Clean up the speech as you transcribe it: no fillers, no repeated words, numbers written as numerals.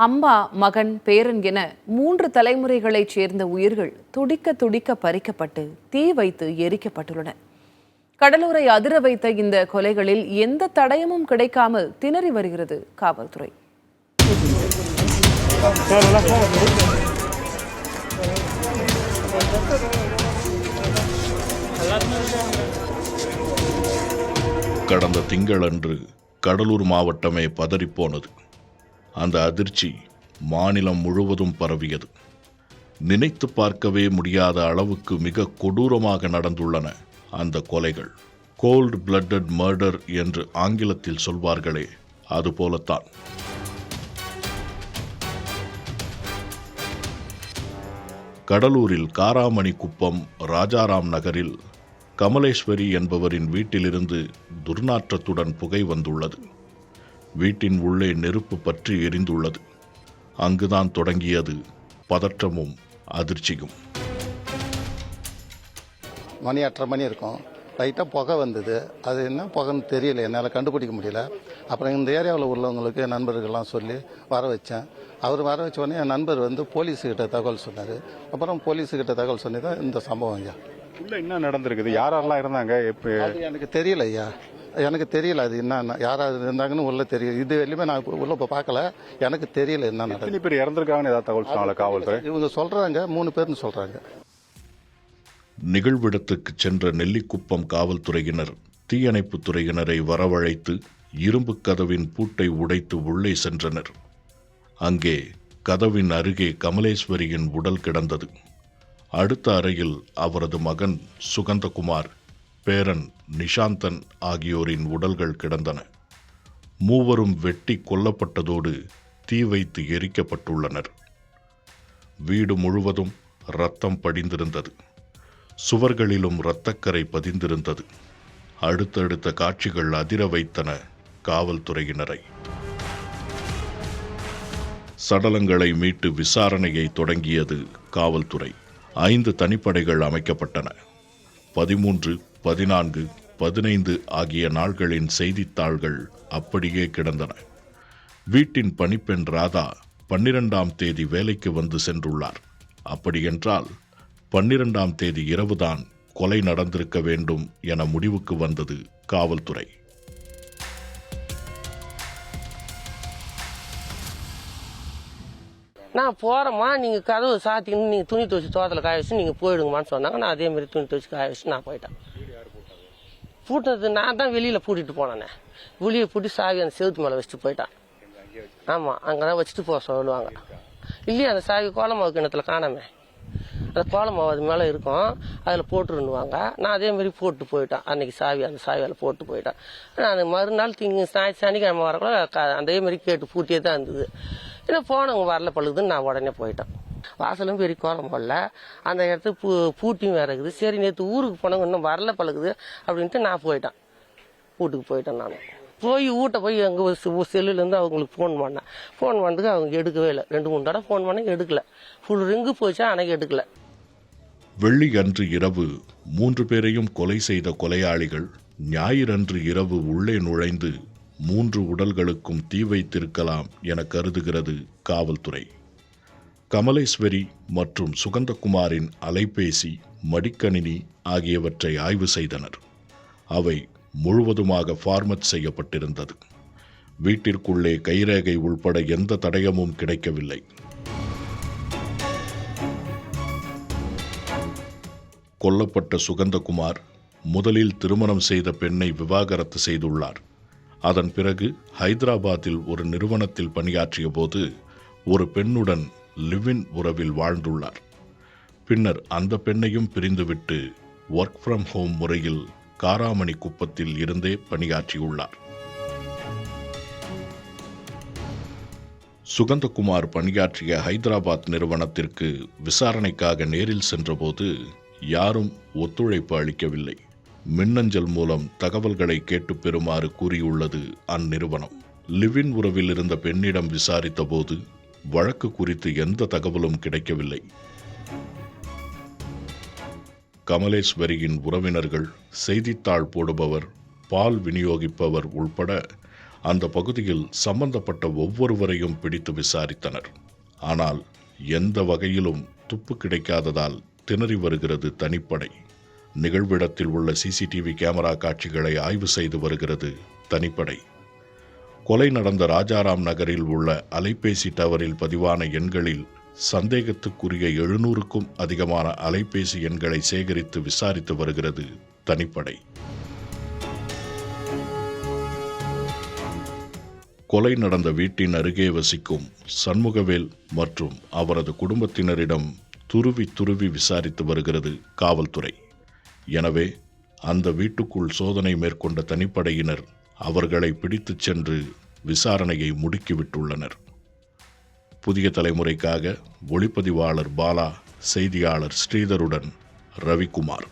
அம்மா, மகன், பேரன் என 3 தலைமுறைகளைச் சேர்ந்த உயிர்கள் துடிக்க துடிக்க பறிக்கப்பட்டு தீ வைத்து எரிக்கப்பட்டுள்ளன. கடலூரை அதிர வைத்த இந்த கொலைகளில் எந்த தடயமும் கிடைக்காமல் திணறி வருகிறது காவல்துறை. கடந்த திங்களன்று கடலூர் மாவட்டமே பதறிப்போனது. அந்த அதிர்ச்சி மாநிலம் முழுவதும் பரவியது. நினைத்து பார்க்கவே முடியாத அளவுக்கு மிக கொடூரமாக நடந்துள்ளன அந்த கொலைகள். கோல்ட் பிளட்டட் மர்டர் என்று ஆங்கிலத்தில் சொல்வார்களே, அதுபோலத்தான். கடலூரில் காராமணி குப்பம் ராஜாராம் நகரில் கமலேஸ்வரி என்பவரின் வீட்டிலிருந்து துர்நாற்றத்துடன் புகை வந்துள்ளது. வீட்டின் உள்ளே நெருப்பு பற்றி எரிந்துள்ளது. அங்குதான் தொடங்கியது பதற்றமும் அதிர்ச்சியும். மணி 8:30 மணி இருக்கும். லைட்டாக புகை வந்தது. அது என்ன புகைன்னு தெரியல, என்னால் கண்டுபிடிக்க முடியல. அப்புறம் இந்த ஏரியாவில் உள்ளவங்களுக்கு நண்பர்கள்லாம் சொல்லி வர வச்சேன். அவர் வர வச்ச உடனே என் நண்பர் போலீஸுக்கிட்ட தகவல் சொன்னார். அப்புறம் போலீஸுக்கிட்ட தகவல் சொன்னி தான் இந்த சம்பவம் ஐயா. உள்ள என்ன நடந்திருக்குது? யாரெல்லாம் இருந்தாங்க? அது எனக்கு தெரியல ஐயா, எனக்கு தெரியல. அது என்ன யாராவது இருந்தாங்கன்னு உள்ள தெரியும். இது வெளியுமே நான் உள்ள இப்போ பார்க்கல, எனக்கு தெரியல என்ன நடக்குது. எத்தனை பேர் இறந்திருக்காங்கன்னு ஏதாவது தகவல் சொன்னாங்களா காவல்துறை? இவங்க சொல்றாங்க 3 பேர்னு சொல்றாங்க. நிகழ்விடத்துக்கு சென்ற நெல்லிக்குப்பம் காவல்துறையினர் தீயணைப்புத் துறையினரை வரவழைத்து இரும்பு கதவின் பூட்டை உடைத்து உள்ளே சென்றனர். அங்கே கதவின் அருகே கமலேஸ்வரியின் உடல் கிடந்தது. அடுத்த அறையில் அவரது மகன் சுகந்தகுமார், பேரன் நிஷாந்தன் ஆகியோரின் உடல்கள் கிடந்தன. மூவரும் வெட்டி கொல்லப்பட்டதோடு தீ வைத்து எரிக்கப்பட்டுள்ளனர். வீடு முழுவதும் இரத்தம் படிந்திருந்தது. சுவர்களிலும் இரத்தக்கரை பதிந்திருந்தது. அடுத்தடுத்த காட்சிகள் அதிர வைத்தன காவல்துறையினரை. சடலங்களை மீட்டு விசாரணையை தொடங்கியது காவல்துறை. 5 தனிப்படைகள் அமைக்கப்பட்டன. 13, 14, 15 ஆகிய நாள்களின் செய்தித்தாள்கள் அப்படியே கிடந்தன. வீட்டின் பணிப்பெண் ராதா 12ஆம் தேதி வேலைக்கு வந்து சென்றுள்ளார். அப்படியென்றால் 12ஆம் தேதி இரவுதான் கொலை நடந்திருக்க வேண்டும் என முடிவுக்கு வந்தது காவல்துறை. நான் போகிறேம்மா, நீங்கள் கதவு சாத்தின்னு நீங்கள் துணி துவச்சி தோட்டத்தில் காய வச்சு நீங்கள் போயிடுங்கம்மான்னு சொன்னாங்க. நான் அதேமாரி துணி துவச்சி காய வச்சு நான் போயிட்டேன். பூட்டினது நான் தான் வெளியில் பூட்டிட்டு போனேண்ணே. வெளியே பூட்டி சாவி அந்த செவுத்து மேலே வச்சுட்டு போயிட்டான். ஆமாம், அங்கே தான் வச்சுட்டு போக சொல்லுவாங்க. இல்லையா, அந்த சாவி கோலமாவு கிணத்துல காணாமே. அந்த கோலமாவு அது மேலே இருக்கும், அதில் போட்டுருன்னுவாங்க. நான் அதேமாரி போட்டு போயிட்டேன். அன்றைக்கி அந்த சாவியால் போட்டு போயிட்டேன். நான் மறுநாள் சனிக்கிழமை வரக்குள்ள அதேமாரி கேட்டு பூட்டியே தான் இருந்தது. ஏன்னா போனவங்க வரல பழுகுதுன்னு நான் உடனே போயிட்டேன். வாசலும் பெரிய கோலம் போடல, அந்த இடத்துக்கு பூட்டியும் வேற இருக்குது. சரி, நேற்று ஊருக்கு போனவங்க இன்னும் வரல பழுகுது அப்படின்ட்டு நான் போயிட்டேன். வீட்டுக்கு போயிட்டேன். நான் வீட்டை போய் எங்கள் செல்லுலேருந்து அவங்களுக்கு ஃபோன் பண்ணேன். ஃபோன் பண்ணதுக்கு அவங்க எடுக்கவே இல்லை. 2-3 தடவை ஃபோன் பண்ண எடுக்கல. ஃபுல் ரிங்கு போச்சா, ஆனால் எடுக்கல. வெள்ளி அன்று இரவு 3 பேரையும் கொலை செய்த கொலையாளிகள் ஞாயிறன்று இரவு உள்ளே நுழைந்து 3 உடல்களுக்கும் தீ வைத்திருக்கலாம் என கருதுகிறது காவல்துறை. கமலேஸ்வரி மற்றும் சுகந்தகுமாரின் அலைபேசி, மடிக்கணினி ஆகியவற்றை ஆய்வு செய்தனர். அவை முழுவதுமாக ஃபார்மட் செய்யப்பட்டிருந்தது. வீட்டிற்குள்ளே கைரேகை உள்பட எந்த தடயமும் கிடைக்கவில்லை. கொல்லப்பட்ட சுகந்தகுமார் முதலில் திருமணம் செய்த பெண்ணை விவாகரத்து செய்துள்ளார். அதன் பிறகு ஹைதராபாத்தில் ஒரு நிறுவனத்தில் பணியாற்றிய போது ஒரு பெண்ணுடன் லிவ்-இன் உறவில் வாழ்ந்துள்ளார். பின்னர் அந்த பெண்ணையும் பிரிந்துவிட்டு ஒர்க் ஃப்ரம் ஹோம் முறையில் காராமணி குப்பத்தில் இருந்தே பணியாற்றியுள்ளார். சுகந்தகுமார் பணியாற்றிய ஹைதராபாத் நிறுவனத்திற்கு விசாரணைக்காக நேரில் சென்றபோது யாரும் ஒத்துழைப்பு அளிக்கவில்லை. மின்னஞ்சல் மூலம் தகவல்களை கேட்டு பெறுமாறு கூறியுள்ளது அந்நிறுவனம். லிவ்-இன் உறவில் இருந்த பெண்ணிடம் விசாரித்த போது வழக்கு குறித்து எந்த தகவலும் கிடைக்கவில்லை. கமலேஸ்வரியின் உறவினர்கள், செய்தித்தாள் போடுபவர், பால் விநியோகிப்பவர் உள்பட அந்த பகுதியில் சம்பந்தப்பட்ட ஒவ்வொருவரையும் பிடித்து விசாரித்தனர். ஆனால் எந்த வகையிலும் துப்பு கிடைக்காததால் திணறி வருகிறது தனிப்படை. நிகழ்விடத்தில் உள்ள சிசிடிவி கேமரா காட்சிகளை ஆய்வு செய்து வருகிறது தனிப்படை. கொலை நடந்த ராஜாராம் நகரில் உள்ள அலைபேசி டவரில் பதிவான எண்களில் சந்தேகத்துக்குரிய 700க்கும் அதிகமான அலைபேசி எண்களை சேகரித்து விசாரித்து வருகிறது தனிப்படை. கொலை நடந்த வீட்டின் அருகே வசிக்கும் சண்முகவேல் மற்றும் அவரது குடும்பத்தினரிடம் துருவி விசாரித்து வருகிறது காவல்துறை. எனவே அந்த வீட்டுக்குள் சோதனை மேற்கொண்ட தனிப்படையினர் அவர்களை பிடித்துச் சென்று விசாரணையை முடுக்கிவிட்டுள்ளனர். புதிய தலைமுறைக்காக ஒளிப்பதிவாளர் பாலா, செய்தியாளர் ஸ்ரீதருடன் ரவிக்குமார்.